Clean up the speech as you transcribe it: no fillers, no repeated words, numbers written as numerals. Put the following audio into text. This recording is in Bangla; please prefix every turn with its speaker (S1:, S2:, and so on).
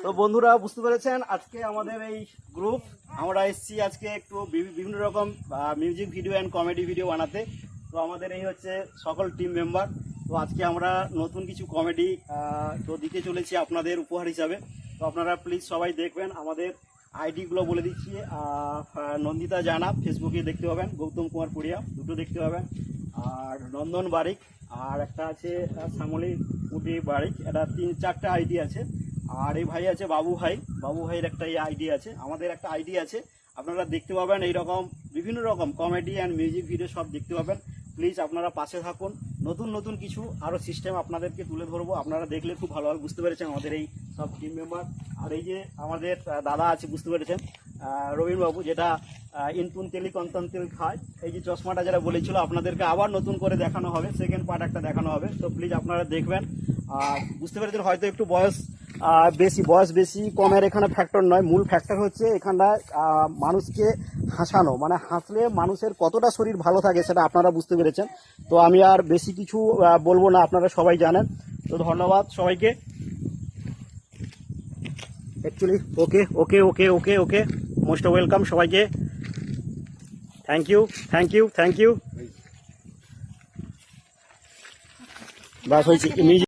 S1: তো বন্ধুরা বুঝতে পেরেছেন, আজকে আমাদের এই গ্রুপ আমরা এসেছি আজকে একটু বিভিন্ন রকম music video and comedy video বানাতে। তো আমাদের এই হচ্ছে সকল টিম মেম্বার। তো আজকে আমরা নতুন কিছু কমেডি তো দিতে চলেছি আপনাদের উপহার হিসাবে। তো আপনারা প্লিজ সবাই দেখবেন। আমাদের আইডিগুলো বলে দিচ্ছি, নন্দিতা জানা ফেসবুকে দেখতে পাবেন, গৌতম কুমার পুরিয়া দুটো দেখতে পাবেন, আর নন্দন বারিক, আর একটা আছে শ্যামলী কুটি বারিক, এটা 3-4টা আইডি আছে। আর এই ভাই আছে বাবু ভাই, বাবু ভাইয়ের একটা আইডি আছে, আমাদের একটা আইডি আছে। আপনারা দেখতে পাবেন এইরকম বিভিন্ন রকম কমেডি অ্যান্ড মিউজিক ভিডিও সব দেখতে পাবেন। প্লিজ আপনারা পাশে থাকুন, নতুন নতুন কিছু আরও সিস্টেম আপনাদেরকে তুলে ধরবো, আপনারা দেখলে খুব ভালোভাবে বুঝতে পেরেছেন আমাদের এই সব টিম মেম্বার। আর এই যে আমাদের দাদা আছে বুঝতে পেরেছেন, রবীন্দ্রবাবু, যেটা ইনপুন তেলি কন্তন তেল খায়, এই যে চশমাটা যেটা বলেছিল আপনাদেরকে আবার নতুন করে দেখানো হবে, সেকেন্ড পার্ট একটা দেখানো হবে। তো প্লিজ আপনারা দেখবেন। বুঝতে পেরেছেন হয়তো একটু বয়স বেশি কমের এখানে ফ্যাক্টর নয়, মূল ফ্যাক্টর হচ্ছে এখানটায় মানুষকে হাসানো, মানে হাসলে মানুষের কতটা শরীর ভালো থাকে সেটা আপনারা বুঝতে পেরেছেন। তো আমি আর বেশি কিছু বলবো না, আপনারা সবাই জানেন। তো ধন্যবাদ সবাইকে। Actually okay okay okay okay okay most welcome সবাইকে। Thank you thank you thank you. বাস হয়েছে।